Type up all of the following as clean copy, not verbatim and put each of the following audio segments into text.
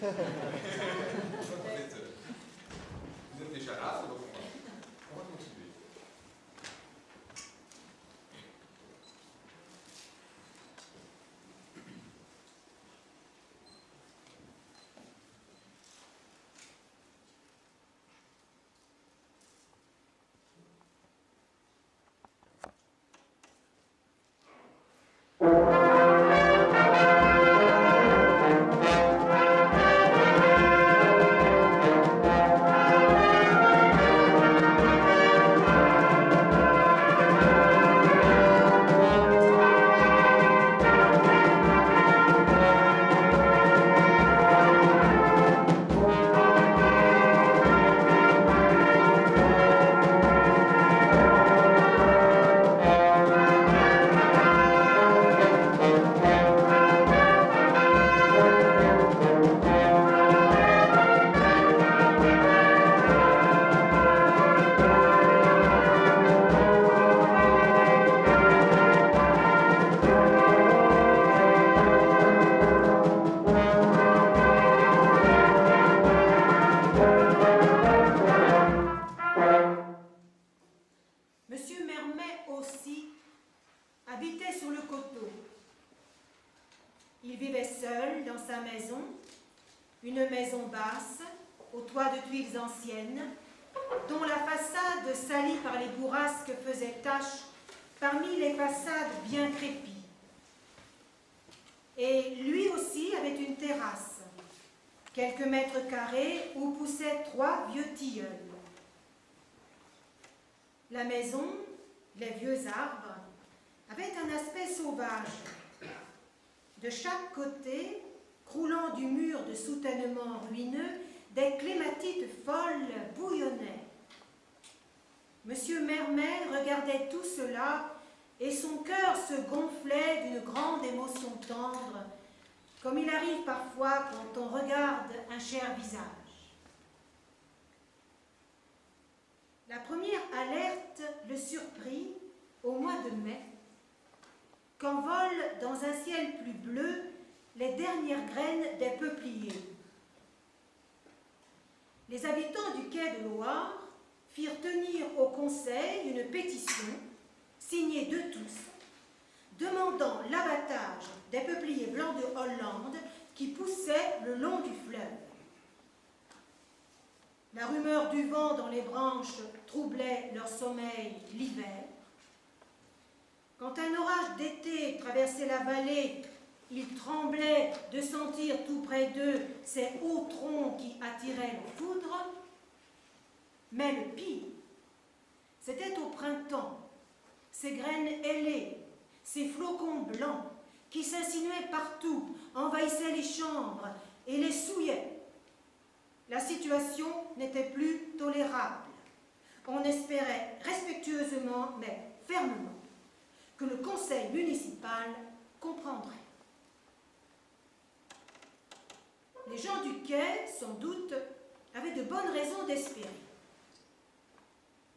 Vous êtes déjà là, donc on va continuer. Une maison basse, au toit de tuiles anciennes, dont la façade salie par les bourrasques faisait tache parmi les façades bien crépies. Et lui aussi avait une terrasse, quelques mètres carrés où poussaient 3 vieux tilleuls. La maison, les vieux arbres, avaient un aspect sauvage. De chaque côté, croulant du mur de soutènement ruineux, des clématites folles bouillonnaient. Monsieur Mermet regardait tout cela et son cœur se gonflait d'une grande émotion tendre, comme il arrive parfois quand on regarde un cher visage. La première alerte le surprit au mois de mai, quand volent dans un ciel plus bleu les dernières graines des peupliers. Les habitants du quai de Loire firent tenir au Conseil une pétition, signée de tous, demandant l'abattage des peupliers blancs de Hollande qui poussaient le long du fleuve. La rumeur du vent dans les branches troublait leur sommeil l'hiver. Quand un orage d'été traversait la vallée, ils tremblaient de sentir tout près d'eux ces hauts troncs qui attiraient la foudre. Mais le pire, c'était au printemps, ces graines ailées, ces flocons blancs qui s'insinuaient partout, envahissaient les chambres et les souillaient. La situation n'était plus tolérable. On espérait respectueusement, mais fermement, que le conseil municipal comprendrait. Les gens du quai, sans doute, avaient de bonnes raisons d'espérer.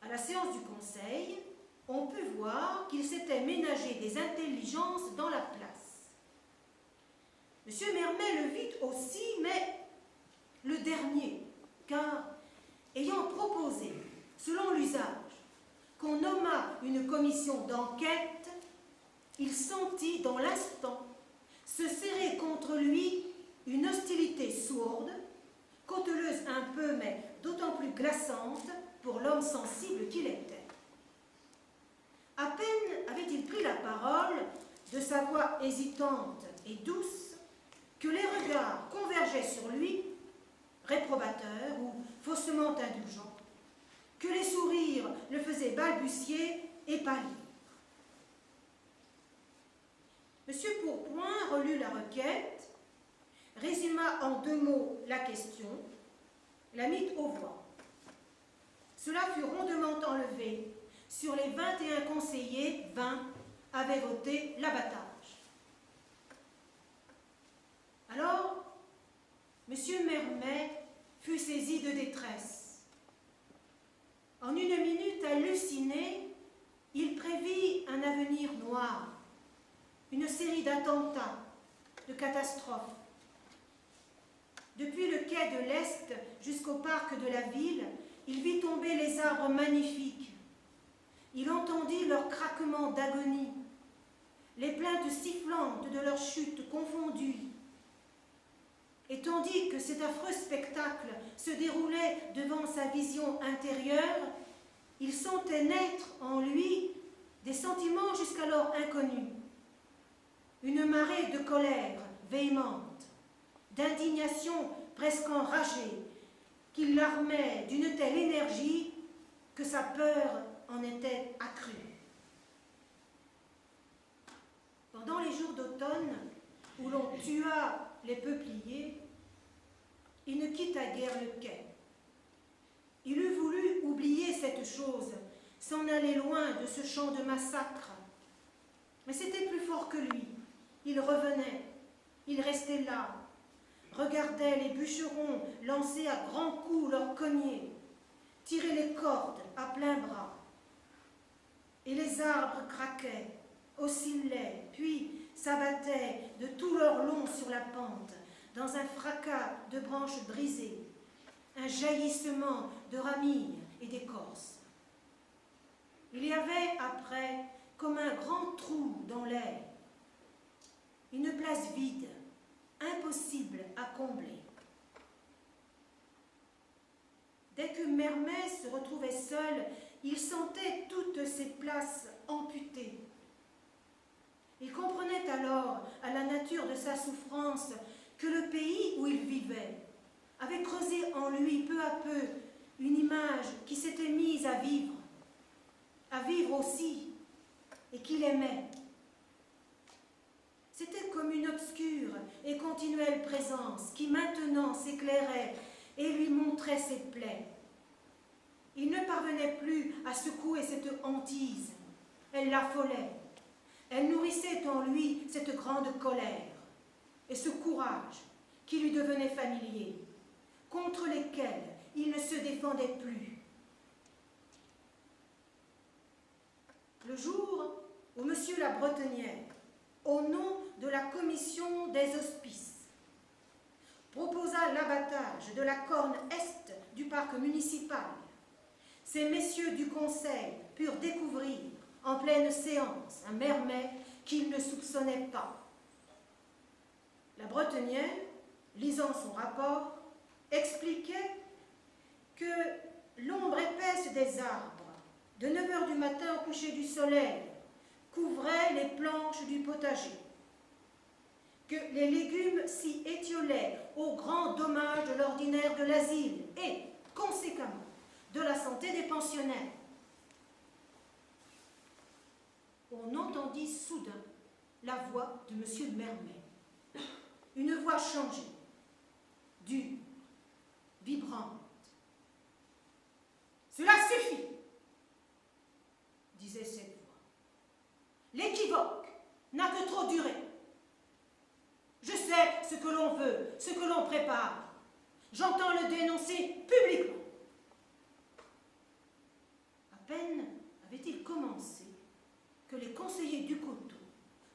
À la séance du conseil, on put voir qu'il s'était ménagé des intelligences dans la place. M. Mermet le vit aussi, mais le dernier, car, ayant proposé, selon l'usage, qu'on nommât une commission d'enquête, il sentit dans l'instant se serrer contre lui une hostilité sourde, cauteleuse un peu, mais d'autant plus glaçante pour l'homme sensible qu'il était. À peine avait-il pris la parole, de sa voix hésitante et douce, que les regards convergeaient sur lui, réprobateurs ou faussement indulgents, que les sourires le faisaient balbutier et pâlir. M. Pourpoint relut la requête, résuma en 2 mots la question, la mit aux voix. Cela fut rondement enlevé. Sur les 21 conseillers, 20 avaient voté l'abattage. Alors, M. Mermet fut saisi de détresse. En une minute hallucinée, il prévit un avenir noir, une série d'attentats, de catastrophes. Depuis le quai de l'Est jusqu'au parc de la ville, il vit tomber les arbres magnifiques. Il entendit leur craquement d'agonie, les plaintes sifflantes de leur chute confondue. Et tandis que cet affreux spectacle se déroulait devant sa vision intérieure, il sentait naître en lui des sentiments jusqu'alors inconnus. Une marée de colère véhémente, d'indignation presque enragée, qui l'armait d'une telle énergie que sa peur en était accrue. Pendant les jours d'automne, où l'on tua les peupliers, il ne quitta guère le quai. Il eût voulu oublier cette chose, s'en aller loin de ce champ de massacre. Mais c'était plus fort que lui. Il revenait, il restait là, regardait les bûcherons lancer à grands coups leurs cogners, tirer les cordes à plein bras. Et les arbres craquaient, oscillaient, puis s'abattaient de tout leur long sur la pente, dans un fracas de branches brisées, un jaillissement de ramilles et d'écorces. Il y avait après comme un grand trou dans l'air, une place vide, impossible à combler. Dès que Mermet se retrouvait seul, il sentait toutes ces places amputées. Il comprenait alors, à la nature de sa souffrance, que le pays où il vivait avait creusé en lui peu à peu une image qui s'était mise à vivre aussi, et qu'il aimait. C'était comme une obscure et continuelle présence qui maintenant s'éclairait et lui montrait ses plaies. Il ne parvenait plus à secouer cette hantise. Elle l'affolait. Elle nourrissait en lui cette grande colère et ce courage qui lui devenait familier, contre lesquels il ne se défendait plus. Le jour où M. la Bretonnière, au nom de la commission des hospices, proposa l'abattage de la corne est du parc municipal, ces messieurs du conseil purent découvrir en pleine séance un Mermet qu'ils ne soupçonnaient pas. La Bretonnière, lisant son rapport, expliquait que l'ombre épaisse des arbres, de 9 heures du matin au coucher du soleil, couvrait les planches du potager, que les légumes s'y étiolaient au grand dommage de l'ordinaire de l'asile et, conséquemment, de la santé des pensionnaires. On entendit soudain la voix de M. Mermet, une voix changée, dure, vibrante. « Cela suffit !» disait cette voix. « L'équivoque n'a que trop duré. Je sais ce que l'on veut, ce que l'on prépare. J'entends le dénoncer publiquement. » À peine avait-il commencé que les conseillers du coteau,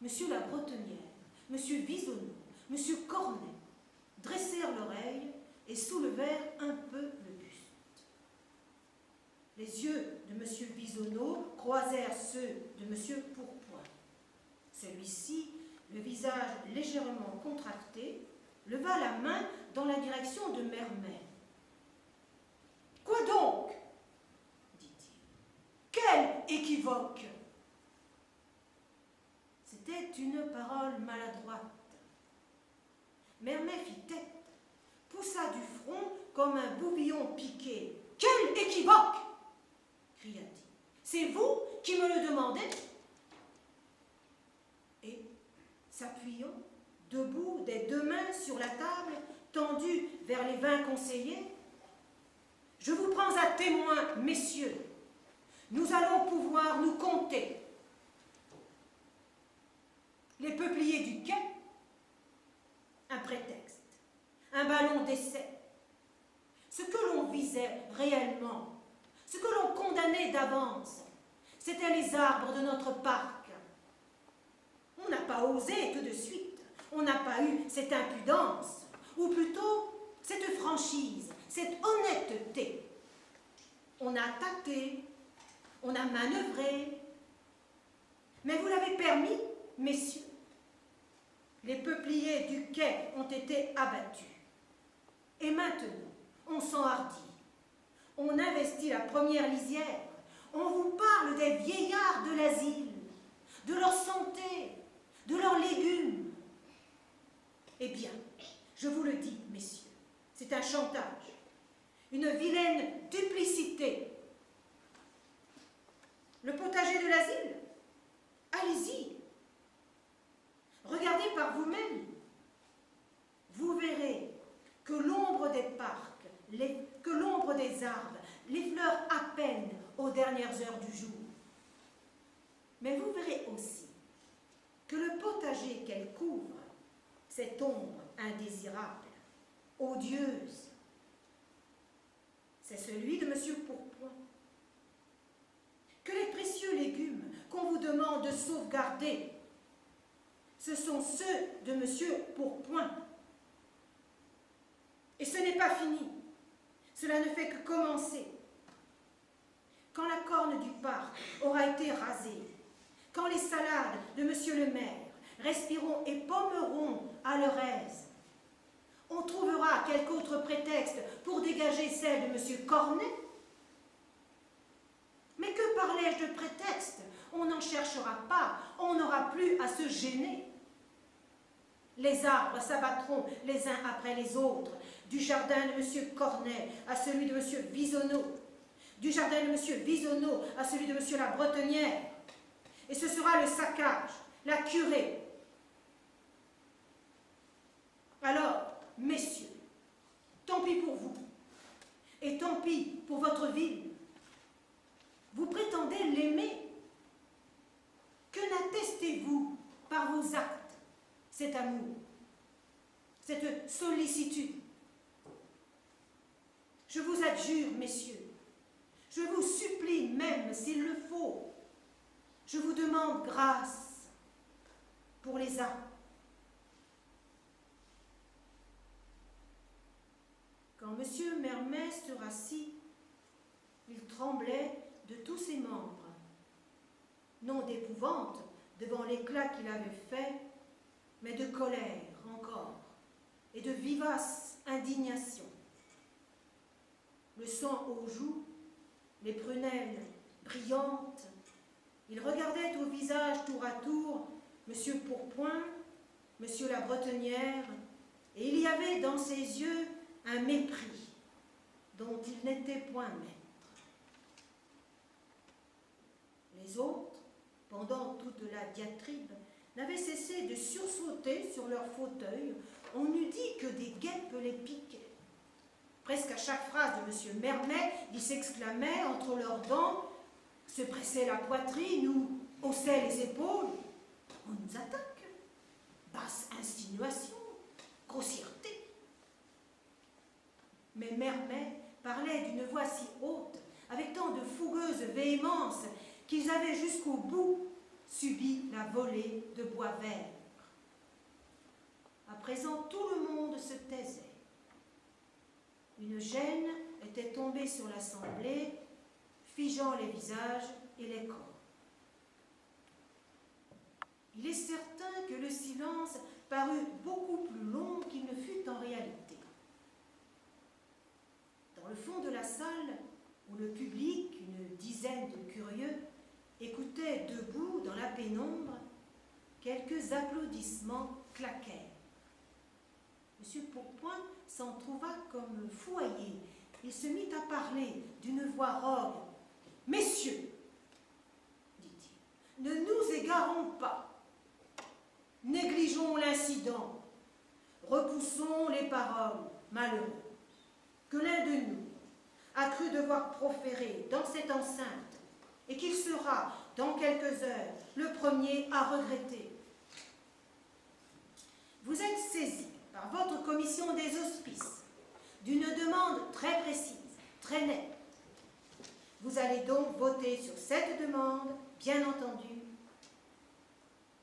M. la Bretonnière, M. Bisonneau, M. Cornet, dressèrent l'oreille et soulevèrent un peu le buste. Les yeux de M. Bisonneau croisèrent ceux de M. Pourpoint. Celui-ci, le visage légèrement contracté, leva la main dans la direction de Mermet. « Quoi donc ?» dit-il. « Quel équivoque !» C'était une parole maladroite. Mermet fit tête, poussa du front comme un boubillon piqué. « Quel équivoque !» cria-t-il. « C'est vous qui me le demandez ?» Et, s'appuyant, debout des 2 mains sur la table, tendue vers les 20 conseillers, « Je vous prends à témoin, messieurs, nous allons pouvoir nous compter. Les peupliers du quai, un prétexte, un ballon d'essai. Ce que l'on visait réellement, ce que l'on condamnait d'avance, c'étaient les arbres de notre parc. On n'a pas osé tout de suite, on n'a pas eu cette impudence, ou plutôt cette franchise, cette honnêteté. On a tâté, on a manœuvré, mais vous l'avez permis, messieurs. Les peupliers du quai ont été abattus. Et maintenant, on s'enhardit. On investit la première lisière. On vous parle des vieillards de l'asile, de leur santé, de leurs légumes. Eh bien, je vous le dis, messieurs, c'est un chantage, une vilaine duplicité. Le potager de l'asile? Allez-y. Regardez par vous-même. Vous verrez que l'ombre des parcs, que l'ombre des arbres, les fleurs à peine aux dernières heures du jour. Mais vous verrez aussi que le potager qu'elle couvre, cette ombre indésirable, odieuse, c'est celui de M. Pourpoint. Que les précieux légumes qu'on vous demande de sauvegarder, ce sont ceux de M. Pourpoint. Et ce n'est pas fini. Cela ne fait que commencer. Quand la corne du parc aura été rasée, quand les salades de M. le maire respireront et pommeront à leur aise, on trouvera quelque autre prétexte pour dégager celle de M. Cornet. Mais que parlais-je de prétexte? On n'en cherchera pas, on n'aura plus à se gêner. Les arbres s'abattront les uns après les autres, du jardin de M. Cornet à celui de M. Visonneau, du jardin de M. Visonneau à celui de M. la Bretonnière. Et ce sera le saccage, la curée. Alors, messieurs, tant pis pour vous, et tant pis pour votre ville. Vous prétendez l'aimer. Que n'attestez-vous par vos actes cet amour, cette sollicitude? Je vous adjure, messieurs, je vous supplie même s'il le faut, je vous demande grâce pour les âmes. Quand M. Mermet se rassit, il tremblait de tous ses membres, non d'épouvante devant l'éclat qu'il avait fait, mais de colère encore, et de vivace indignation. Le sang aux joues, les prunelles brillantes, il regardait au visage tour à tour M. Pourpoint, M. la Bretonnière, et il y avait dans ses yeux un mépris dont il n'était point maître. Les autres, pendant toute la diatribe, n'avaient cessé de sursauter sur leurs fauteuils. On eût dit que des guêpes les piquaient. Presque à chaque phrase de M. Mermet, ils s'exclamaient entre leurs dents, se pressaient la poitrine ou haussaient les épaules. On nous attaque. Basse insinuation, grossièreté. Mais Mermet parlait d'une voix si haute, avec tant de fougueuse véhémence, qu'ils avaient jusqu'au bout subi la volée de bois vert. À présent, tout le monde se taisait. Une gêne était tombée sur l'assemblée, figeant les visages et les corps. Il est certain que le silence parut beaucoup plus long qu'il ne fut en réalité. Dans le fond de la salle, où le public, une dizaine de curieux, écoutait debout dans la pénombre, quelques applaudissements claquèrent. M. Pourpoint s'en trouva comme foyer. Il se mit à parler d'une voix rogue. « Messieurs, dit-il, ne nous égarons pas. Négligeons l'incident. Repoussons les paroles malheureuses que l'un de nous a cru devoir proférer dans cette enceinte et qu'il sera, dans quelques heures, le premier à regretter. Vous êtes saisis par votre commission des hospices d'une demande très précise, très nette. Vous allez donc voter sur cette demande, bien entendu,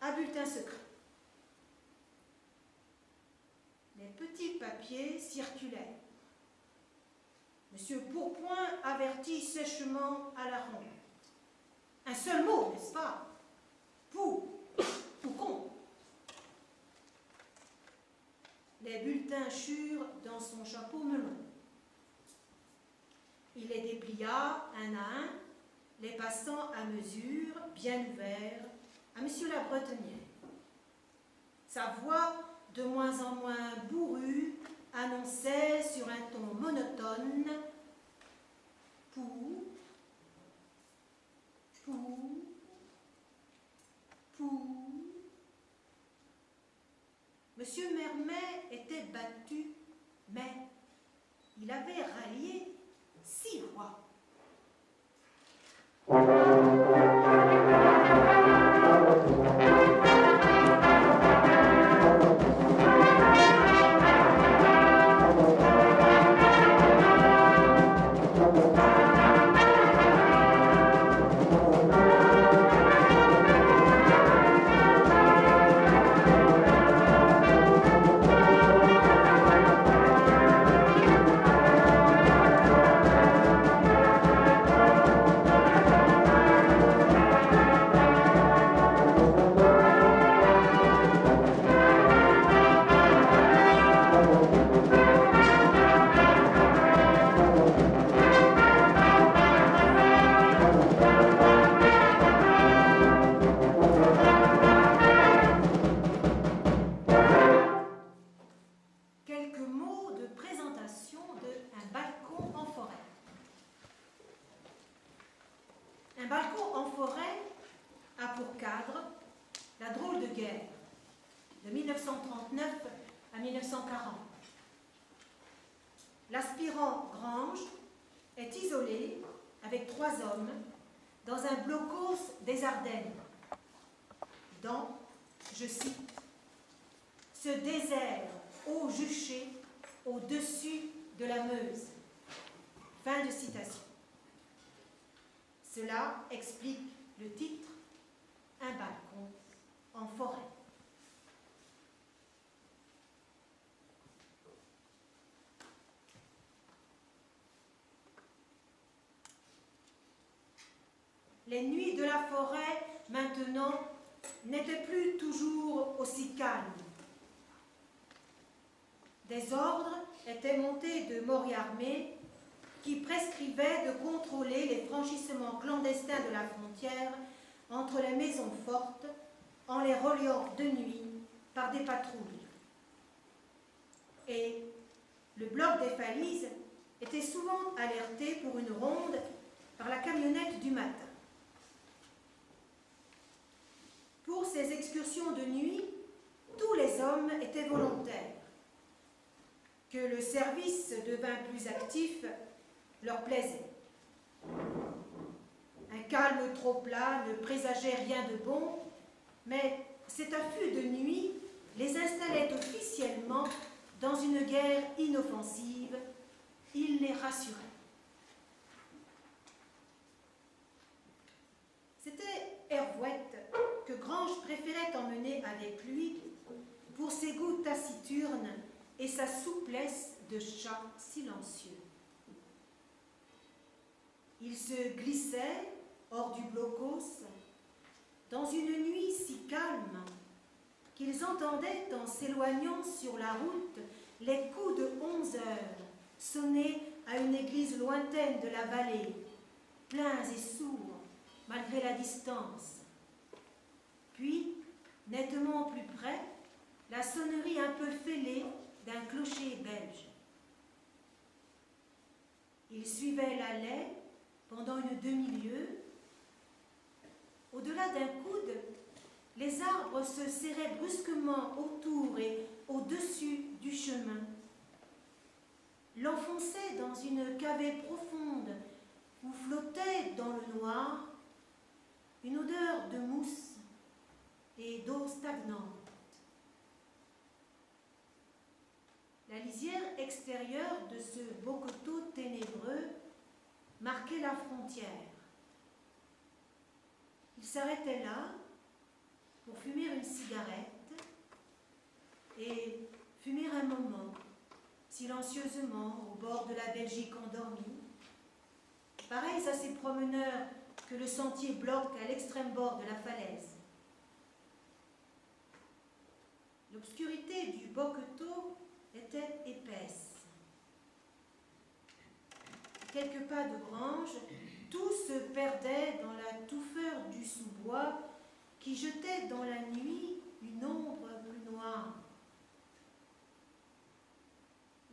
à bulletin secret. Les petits papiers circulaient. Monsieur Pourpoint avertit sèchement à la ronde. Un seul mot, n'est-ce pas? Pou ou con. Les bulletins churent dans son chapeau melon. Il les déplia un à un, les passant à mesure, bien ouverts, à monsieur la Bretonnière. Sa voix, de moins en moins bourrue, annonçait sur un ton monotone « Pou, pou, pou ». Monsieur Mermet était battu, mais il avait rallié 6 fois. L'aspirant Grange est isolé avec 3 hommes dans un blocos des Ardennes, dans, je cite, ce désert haut juché au-dessus de la Meuse. Fin de citation. Cela explique le titre « Un balcon en forêt ». Les nuits de la forêt, maintenant, n'étaient plus toujours aussi calmes. Des ordres étaient montés de Moriarmé qui prescrivaient de contrôler les franchissements clandestins de la frontière entre les maisons fortes en les reliant de nuit par des patrouilles. Et le bloc des Falises était souvent alerté pour une ronde par la camionnette du matin. Pour ces excursions de nuit, tous les hommes étaient volontaires. Que le service devint plus actif leur plaisait. Un calme trop plat ne présageait rien de bon, mais cet affût de nuit les installait officiellement dans une guerre inoffensive. Il les rassurait. C'était Hervouette que Grange préférait emmener avec lui pour ses goûts taciturnes et sa souplesse de chat silencieux. Il se glissait hors du blocos dans une nuit si calme qu'ils entendaient en s'éloignant sur la route les coups de 11 heures sonner à une église lointaine de la vallée, pleins et sourds malgré la distance. Puis, nettement plus près, la sonnerie un peu fêlée d'un clocher belge. Il suivait l'allée pendant une demi-lieue. Au-delà d'un coude, les arbres se serraient brusquement autour et au-dessus du chemin. L'enfonçaient dans une cavée profonde où flottait dans le noir une odeur de mousse et d'eau stagnante. La lisière extérieure de ce beau coteau ténébreux marquait la frontière. Il s'arrêtait là pour fumer une cigarette et fumer un moment, silencieusement, au bord de la Belgique endormie, pareils à ces promeneurs que le sentier bloque à l'extrême bord de la falaise. L'obscurité du Bocquetot était épaisse. Quelques pas de branches, tout se perdait dans la touffeur du sous-bois qui jetait dans la nuit une ombre plus noire.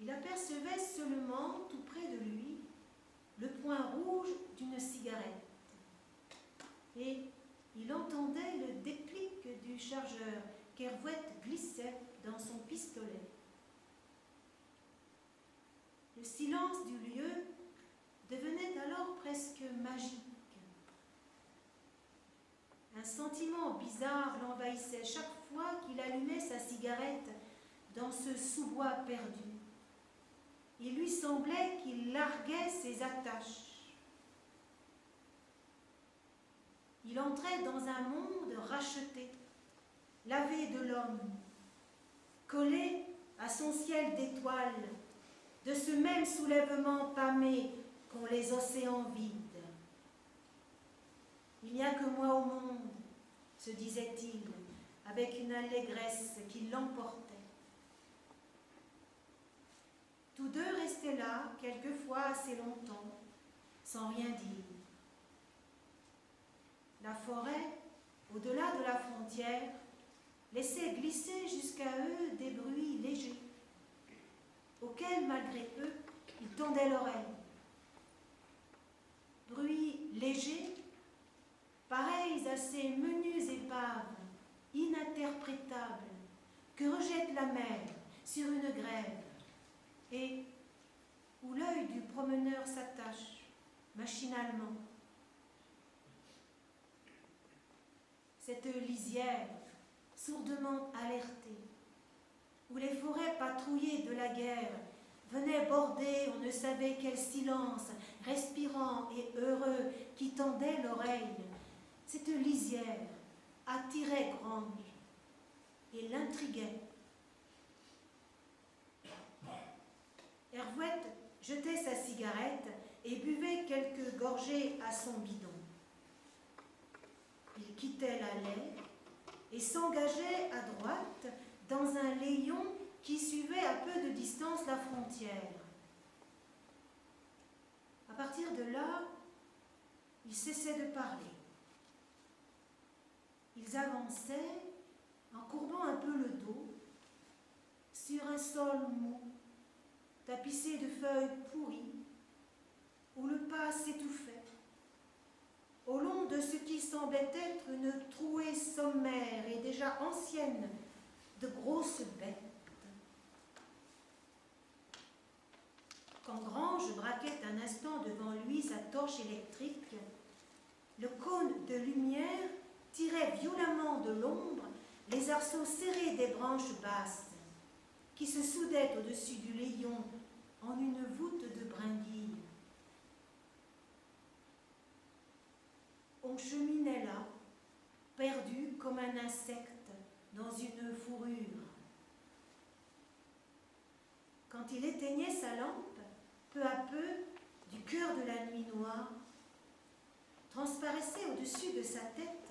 Il apercevait seulement, tout près de lui, le point rouge d'une cigarette. Et il entendait le déclic du chargeur qu'Hervouette glissait dans son pistolet. Le silence du lieu devenait alors presque magique. Un sentiment bizarre l'envahissait chaque fois qu'il allumait sa cigarette dans ce sous-bois perdu. Il lui semblait qu'il larguait ses attaches. Il entrait dans un monde racheté, lavé de l'homme, collé à son ciel d'étoiles, de ce même soulèvement pâmé qu'ont les océans vides. Il n'y a que moi au monde, se disait-il, avec une allégresse qui l'emportait. Tous deux restaient là, quelquefois assez longtemps, sans rien dire. La forêt, au-delà de la frontière, laissait glisser jusqu'à eux des bruits légers, auxquels, malgré eux, ils tendaient l'oreille. Bruits légers, pareils à ces menues épaves, ininterprétables, que rejette la mer sur une grève, et où l'œil du promeneur s'attache, machinalement. Cette lisière, sourdement alertée, où les forêts patrouillées de la guerre venaient border on ne savait quel silence, respirant et heureux, qui tendait l'oreille, cette lisière attirait Grange et l'intriguait. Hervouette jetait sa cigarette et buvait quelques gorgées à son bidon. Il quittait l'allée et s'engageait à droite dans un layon qui suivait à peu de distance la frontière. À partir de là, ils cessaient de parler. Ils avançaient en courbant un peu le dos sur un sol mou, tapissé de feuilles pourries, où le pas s'étouffait, au long de ce qui semblait être une trouée sommaire et déjà ancienne de grosses bêtes. Quand Grange braquait un instant devant lui sa torche électrique, le cône de lumière tirait violemment de l'ombre les arceaux serrés des branches basses, qui se soudaient au-dessus du layon en une voûte de brindilles. On cheminait là, perdu comme un insecte dans une fourrure. Quand il éteignait sa lampe, peu à peu, du cœur de la nuit noire, transparaissait au-dessus de sa tête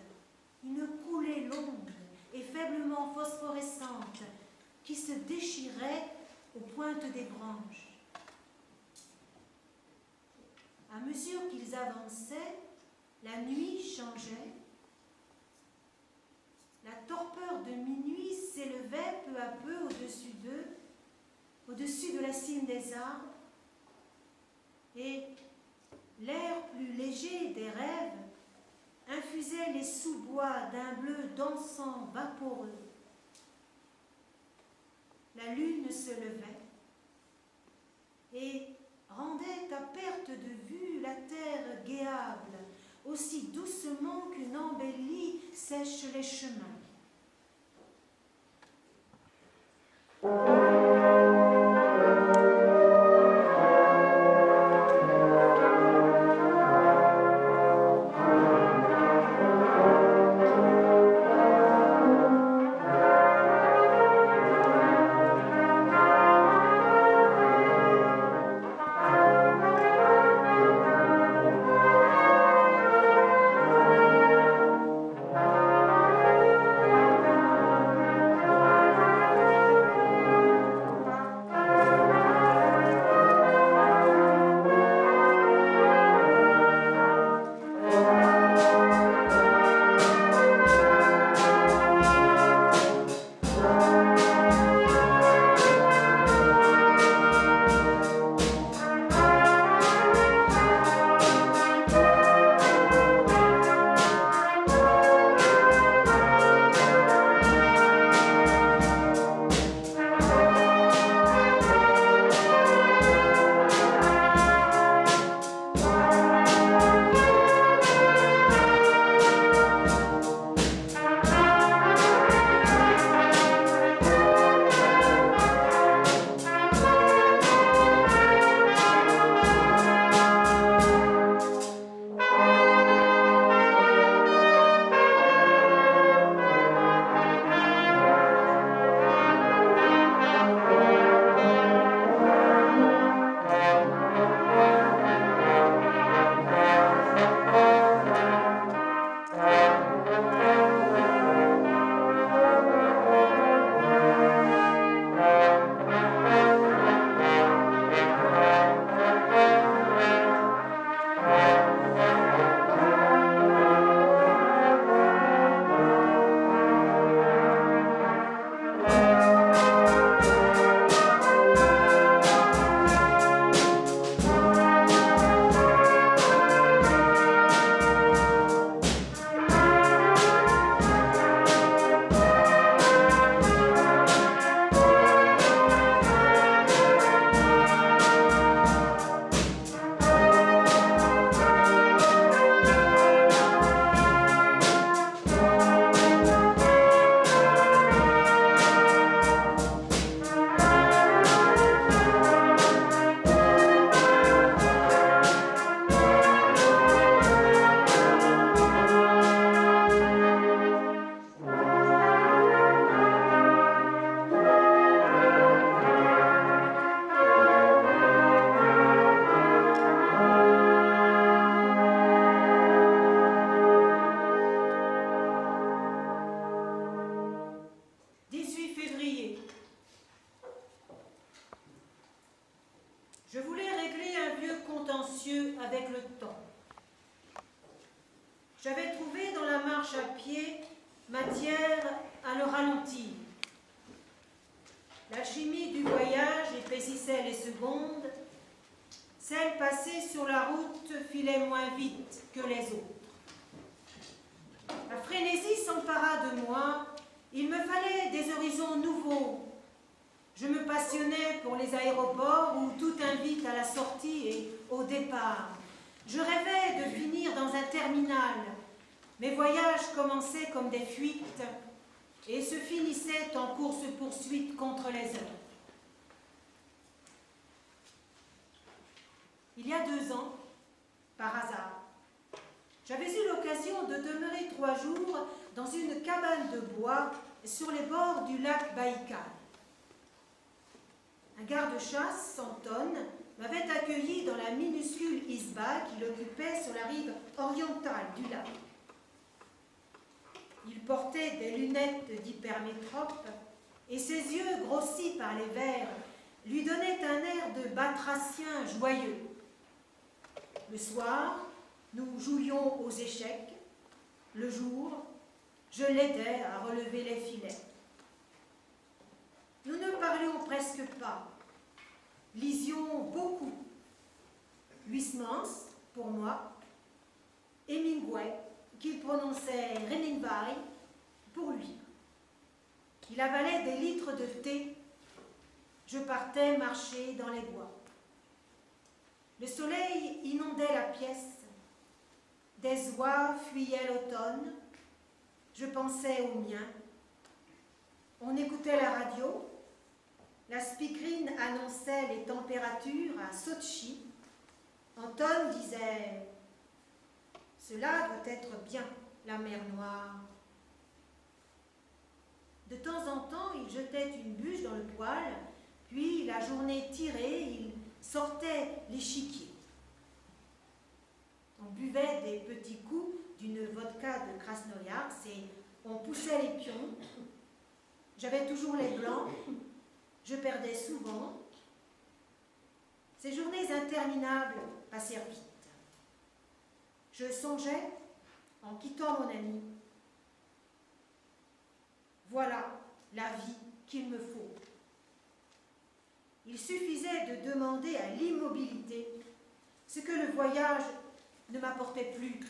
une coulée longue et faiblement phosphorescente qui se déchirait aux pointes des branches. À mesure qu'ils avançaient, la nuit changeait. La torpeur de minuit s'élevait peu à peu au-dessus d'eux, au-dessus de la cime des arbres, et l'air plus léger des rêves infusait les sous-bois d'un bleu d'encens vaporeux. La lune se levait et rendait à perte de vue la terre guéable, aussi doucement qu'une embellie sèche les chemins. matière à le ralentir. L'alchimie du voyage épaississait les secondes. Celles passées sur la route filaient moins vite que les autres. La frénésie s'empara de moi. Il me fallait des horizons nouveaux. Je me passionnais pour les aéroports où tout invite à la sortie et au départ. Je rêvais de finir dans un terminal. Mes voyages commençaient comme des fuites et se finissaient en course-poursuite contre les heures. Il y a 2 ans, par hasard, j'avais eu l'occasion de demeurer 3 jours dans une cabane de bois sur les bords du lac Baïkal. Un garde-chasse, Santon, m'avait accueilli dans la minuscule isba qu'il occupait sur la rive orientale du lac. Il portait des lunettes d'hypermétrope et ses yeux, grossis par les verres, lui donnaient un air de batracien joyeux. Le soir, nous jouions aux échecs. Le jour, je l'aidais à relever les filets. Nous ne parlions presque pas, lisions beaucoup. Huysmans, pour moi, Hemingway, qu'il prononçait Hemingway, pour lui. Il avalait des litres de thé. Je partais marcher dans les bois. Le soleil inondait la pièce. Des oies fuyaient l'automne. Je pensais aux miens. On écoutait la radio. La speakerine annonçait les températures à Sotchi. Anton disait « Cela doit être bien, la mer Noire. » De temps en temps, il jetait une bûche dans le poêle, puis, la journée tirée, il sortait l'échiquier. On buvait des petits coups d'une vodka de Krasnoïarsk et on poussait les pions. J'avais toujours les blancs, je perdais souvent. Ces journées interminables passèrent vite. Je songeais, en quittant mon ami, voilà la vie qu'il me faut. Il suffisait de demander à l'immobilité ce que le voyage ne m'apportait plus,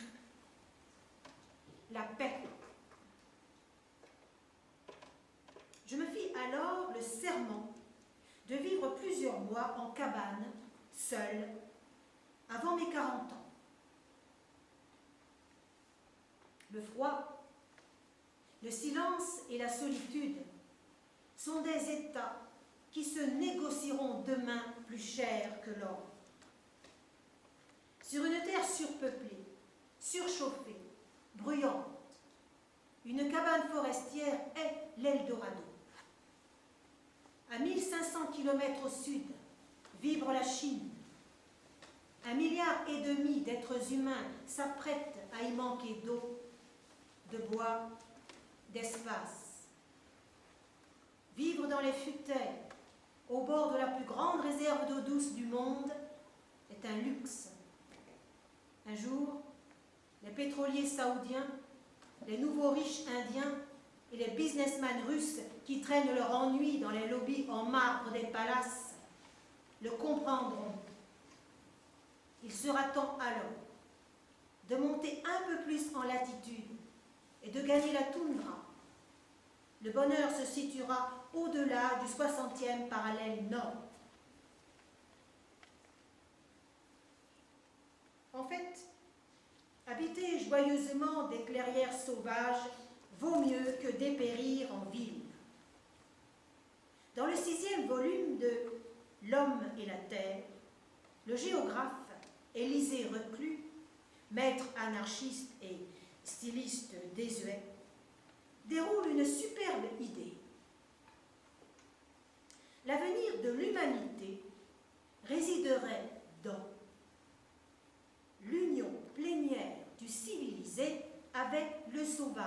la paix. Je me fis alors le serment de vivre plusieurs mois en cabane, seule, avant mes 40 ans. Le froid, le silence et la solitude sont des états qui se négocieront demain plus cher que l'or. Sur une terre surpeuplée, surchauffée, bruyante, une cabane forestière est l'Eldorado. À 1500 km au sud, vibre la Chine. 1,5 milliard d'êtres humains s'apprêtent à y manquer d'eau, de bois, d'espace. Vivre dans les futaies, au bord de la plus grande réserve d'eau douce du monde, est un luxe. Un jour, les pétroliers saoudiens, les nouveaux riches indiens et les businessmen russes qui traînent leur ennui dans les lobbies en marbre des palaces le comprendront. Il sera temps alors de monter un peu plus en latitude et de gagner la toundra. Le bonheur se situera au-delà du 60e parallèle nord. En fait, habiter joyeusement des clairières sauvages vaut mieux que dépérir en ville. Dans le 6e volume de L'homme et la terre, le géographe Élisée Reclus, maître anarchiste et styliste désuet, déroule une superbe idée. L'avenir de l'humanité résiderait dans l'union plénière du civilisé avec le sauvage.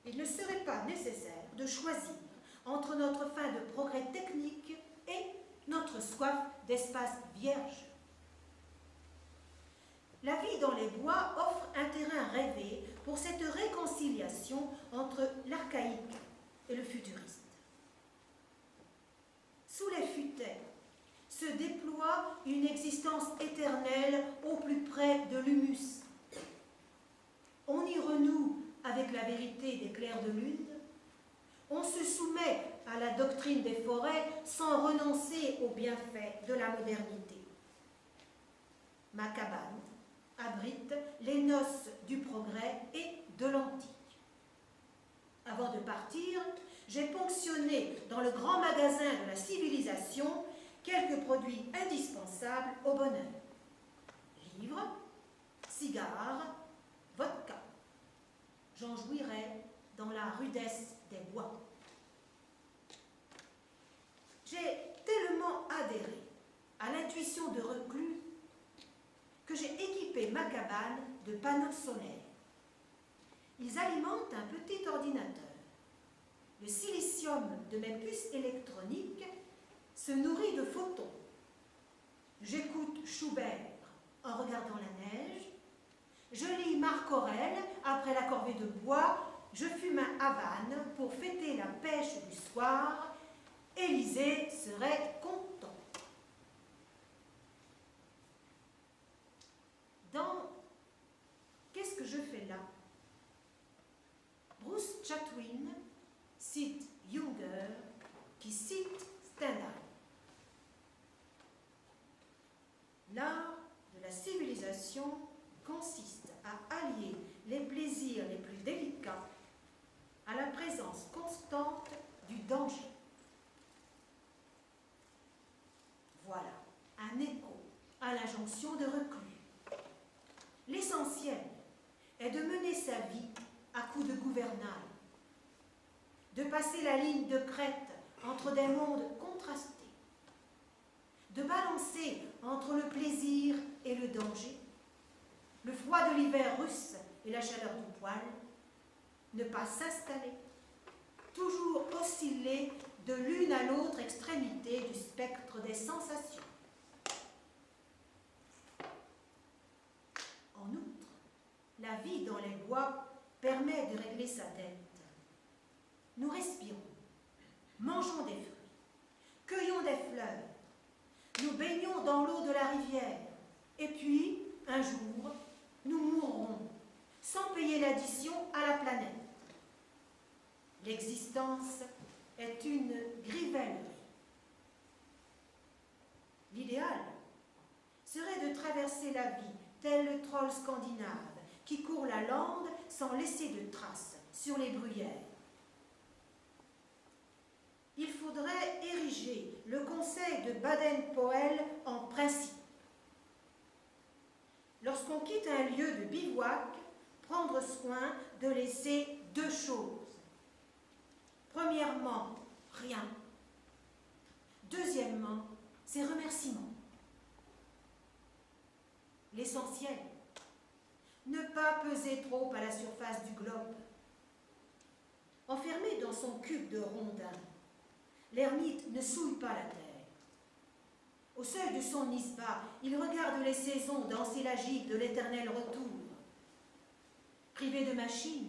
Il ne serait pas nécessaire de choisir entre notre faim de progrès technique et notre soif d'espace vierge. La vie dans les bois offre un terrain rêvé pour cette réconciliation entre l'archaïque et le futuriste. Sous les futaies se déploie une existence éternelle au plus près de l'humus. On y renoue avec la vérité des clairs de lune. On se soumet à la doctrine des forêts sans renoncer aux bienfaits de la modernité. Ma cabane abrite les noces du progrès et de l'antique. Avant de partir, j'ai ponctionné dans le grand magasin de la civilisation quelques produits indispensables au bonheur. Livres, cigares, vodka. J'en jouirai dans la rudesse des bois. J'ai tellement adhéré à l'intuition de reclus que j'ai équipé ma cabane de panneaux solaires. Ils alimentent un petit ordinateur. Le silicium de mes puces électroniques se nourrit de photons. J'écoute Schubert en regardant la neige. Je lis Marc Aurèle après la corvée de bois. Je fume un Havane pour fêter la pêche du soir. Élysée serait content. Dans Qu'est-ce que je fais là? Bruce Chatwin cite Junger qui cite Stendhal. L'art de la civilisation consiste à allier les plaisirs les plus délicats à la présence constante du danger. Voilà un écho à l'injonction de Reclus. L'essentiel est de mener sa vie à coups de gouvernail, de passer la ligne de crête entre des mondes contrastés, de balancer entre le plaisir et le danger, le froid de l'hiver russe et la chaleur du poil, ne pas s'installer, toujours osciller de l'une à l'autre extrémité du spectre des sensations. En outre, la vie dans les bois permet de régler sa dette. Nous respirons, mangeons des fruits, cueillons des fleurs, nous baignons dans l'eau de la rivière, et puis, un jour, nous mourrons, sans payer l'addition à la planète. L'existence est une grivellerie. L'idéal serait de traverser la vie tel le troll scandinave qui court la lande sans laisser de traces sur les bruyères. Il faudrait ériger le conseil de Baden-Powell en principe. Lorsqu'on quitte un lieu de bivouac, prendre soin de laisser deux choses. Premièrement, rien. Deuxièmement, ses remerciements. L'essentiel, ne pas peser trop à la surface du globe. Enfermé dans son cube de rondins, l'ermite ne souille pas la terre. Au seuil de son isba, il regarde les saisons danser la gîte de l'éternel retour. Privé de machine,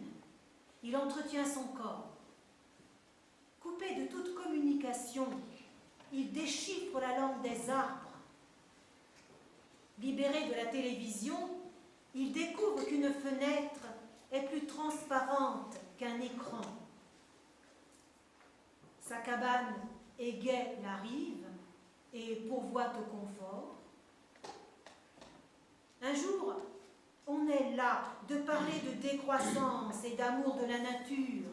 il entretient son corps. Coupé de toute communication, il déchiffre la langue des arbres. Libéré de la télévision, il découvre qu'une fenêtre est plus transparente qu'un écran. Sa cabane égaie la rive et pourvoit au confort. Un jour, on est là de parler de décroissance et d'amour de la nature.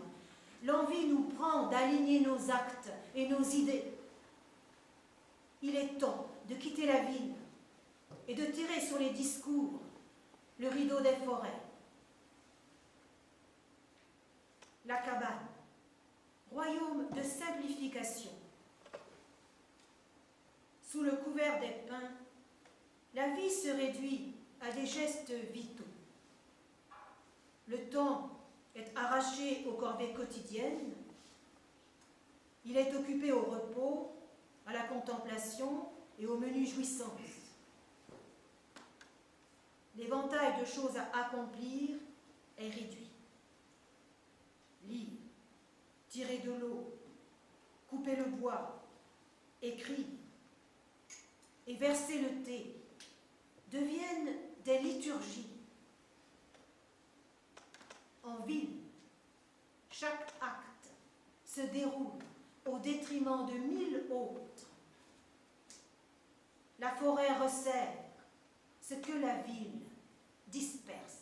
L'envie nous prend d'aligner nos actes et nos idées. Il est temps de quitter la ville et de tirer sur les discours le rideau des forêts. La cabane, royaume de simplification. Sous le couvert des pins, la vie se réduit à des gestes vitaux. Le temps est arraché aux corvées quotidiennes. Il est occupé au repos, à la contemplation et aux menues jouissances. l'éventail de choses à accomplir est réduit. Lire, tirer de l'eau, couper le bois, écrire et verser le thé deviennent des liturgies. En ville, chaque acte se déroule au détriment de 1000 autres. La forêt resserre ce que la ville disperse.